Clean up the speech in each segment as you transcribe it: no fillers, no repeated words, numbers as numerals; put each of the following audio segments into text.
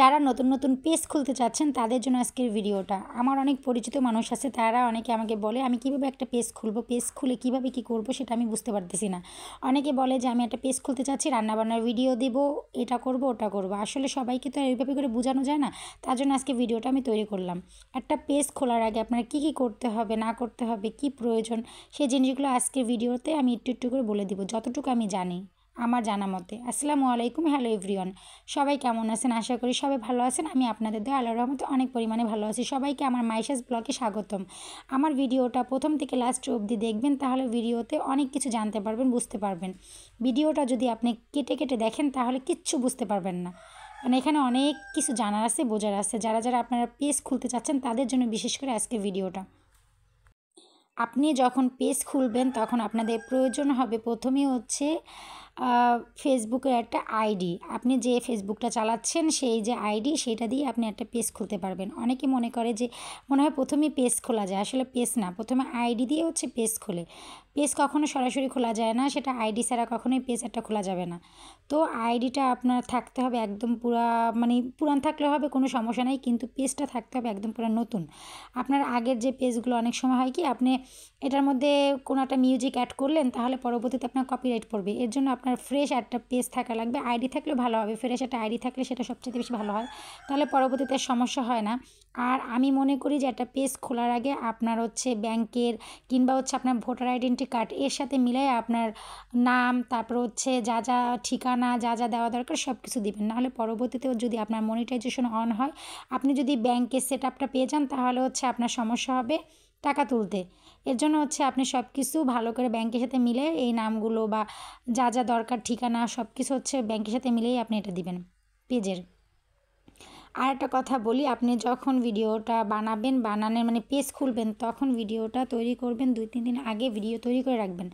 যারা নতুন নতুন পেজ খুলতে চাচ্ছেন তাদের জন্য আজকের ভিডিওটা। আমার অনেক পরিচিত মানুষ আছে, তারা অনেকে আমাকে বলে আমি কিভাবে একটা পেজ খুলবো, পেজ খুলে কিভাবে কি করব সেটা আমি বুঝতে পারতেছি না। অনেকে বলে যে আমি একটা পেজ খুলতে চাচ্ছি, রান্নাবান্নার ভিডিও দেব, এটা করব ওটা করব। আসলে সবাইকে তো এইভাবে করে বোঝানো যায় না। তার জন্য আজকে ভিডিওটা আমি তৈরি করলাম। একটা পেজ খোলার আগে আপনার কি কি করতে হবে না করতে হবে, কি প্রয়োজন, সেই জিনিসগুলো আজকের ভিডিওতে আমি একটু একটু করে বলে দিব, যতটুকু আমি জানি আমার জানা মতে। আসসালামু আলাইকুম, হ্যালো এভরিওয়ান। সবাই কেমন আছেন? আশা করি সবাই ভালো আছেন। আমি আপনাদের দোয়া আল্লাহর রহমতে অনেক পরিমাণে ভালো আছি। সবাইকে আমার মাইশাস ব্লগে স্বাগতম। আমার ভিডিওটা প্রথম থেকে লাস্ট অবধি দেখবেন, তাহলে ভিডিওতে অনেক কিছু জানতে পারবেন, বুঝতে পারবেন। ভিডিওটা যদি আপনি কেটে কেটে দেখেন তাহলে কিচ্ছু বুঝতে পারবেন না। মানে এখানে অনেক কিছু জানার আছে, বোঝার আছে। যারা যারা আপনারা পেজ খুলতে চাচ্ছেন তাদের জন্য বিশেষ করে আজকে ভিডিওটা। আপনি যখন পেজ খুলবেন তখন আপনাদের প্রয়োজন হবে প্রথমেই হচ্ছে ফেসবুকের একটা আইডি। আপনি যে ফেসবুকটা চালাচ্ছেন সেই যে আইডি, সেটা দিয়ে আপনি একটা পেজ খুলতে পারবেন। অনেকে মনে করে যে মনে হয় প্রথমেই পেজ খোলা যায়, আসলে পেজ না, প্রথমে আইডি দিয়ে হচ্ছে পেজ খোলে। পেজ কখনো সরাসরি খোলা যায় না, সেটা আইডি ছাড়া কখনোই পেজ একটা খোলা যাবে না। তো আইডিটা আপনার থাকতে হবে একদম পুরা, মানে পুরান থাকলে হবে, কোনো সমস্যা নাই, কিন্তু পেজটা থাকতে হবে একদম পুরো নতুন। আপনার আগের যে পেজগুলো অনেক সময় হয় কি, আপনি এটার মধ্যে কোনো একটা মিউজিক অ্যাড করলেন, তাহলে পরবর্তীতে আপনার কপিরাইট পড়বে। এর জন্য আপনার ফ্রেশ একটা পেজ থাকা লাগবে। আইডি থাকলেও ভালো হবে, ফ্রেশ একটা আইডি থাকলে সেটা সবচেয়ে বেশি ভালো হয়, তাহলে পরবর্তীতে সমস্যা হয় না। আর আমি মনে করি যে একটা পেজ খোলার আগে আপনার হচ্ছে ব্যাংকের কিংবা হচ্ছে আপনার ভোটার আইডেন্টি কার্ড এর সাথে মিলাই আপনার নাম, তারপর হচ্ছে যা যা ঠিকানা, যা যা দেওয়া দরকার সব কিছু দিবেন। নাহলে পরবর্তীতেও যদি আপনার মনিটাইজেশন অন হয়, আপনি যদি ব্যাংকের সেট আপটা পেয়ে যান, তাহলে হচ্ছে আপনার সমস্যা হবে টাকা তুলতে। এর জন্য হচ্ছে আপনি সব কিছু ভালো করে ব্যাংকের সাথে মিলে এই নামগুলো বা যা যা দরকার, ঠিকানা, সব কিছু হচ্ছে ব্যাংকের সাথে মিলেই আপনি এটা দিবেন পেজের। আর একটা কথা বলি, আপনি যখন ভিডিওটা বানাবেন, বানানোর মানে পেজ খুলবেন, তখন ভিডিওটা তৈরি করবেন 2-3 দিন আগে ভিডিও তৈরি করে রাখবেন।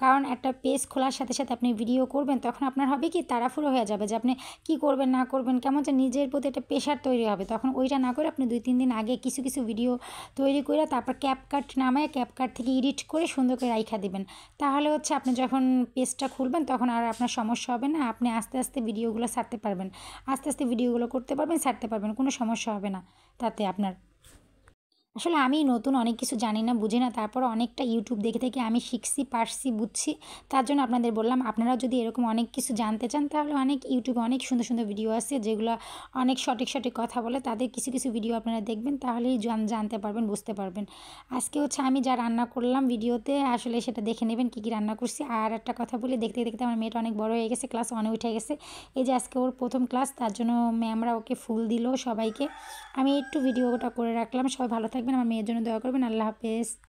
কারণ একটা পেজ খোলার সাথে সাথে আপনি ভিডিও করবেন, তখন আপনার হবে কি তাড়াহুড়ো হয়ে যাবে যে আপনি কী করবেন না করবেন, কেমন যে নিজের প্রতি একটা প্রেশার তৈরি হবে। তখন ওইটা না করে আপনি 2-3 দিন আগে কিছু কিছু ভিডিও তৈরি করে তারপর ক্যাপকাট নামায় ক্যাপকাট থেকে এডিট করে সুন্দর করে রাইখা দিবেন। তাহলে হচ্ছে আপনি যখন পেজটা খুলবেন তখন আর আপনার সমস্যা হবে না। আপনি আস্তে আস্তে ভিডিওগুলো ছাড়তে পারবেন, আস্তে আস্তে ভিডিওগুলো করতে পারবেন, ছাড়তে পারবেন, কোনো সমস্যা হবে না তাতে আপনার। আসলে আমি নতুন, অনেক কিছু জানি না, বুঝি না, তারপরে অনেকটা ইউটিউব দেখে থেকে আমি শিখছি, পারছি, বুঝছি। তার জন্য আপনাদের বললাম, আপনারাও যদি এরকম অনেক কিছু জানতে চান, তাহলে অনেক ইউটিউবে অনেক সুন্দর সুন্দর ভিডিও আছে যেগুলো অনেক সঠিক সঠিক কথা বলে। তাদের কিছু কিছু ভিডিও আপনারা দেখবেন, তাহলেই জানতে পারবেন, বুঝতে পারবেন। আজকে হচ্ছে আমি যা রান্না করলাম ভিডিওতে, আসলে সেটা দেখে নেবেন কী কী রান্না করছি। আর একটা কথা বলি, দেখতে দেখতে আমার মেয়েটা অনেক বড় হয়ে গেছে, ক্লাস 1-এ উঠে গেছে। এই যে আজকে ওর প্রথম ক্লাস, তার জন্য ম্যামরা ওকে ফুল দিল সবাইকে। আমি একটু ভিডিওটা করে রাখলাম। সবাই ভালো থাকবেন, আমার মেয়ের জন্য দোয়া করবেন। আল্লাহ হাফেজ।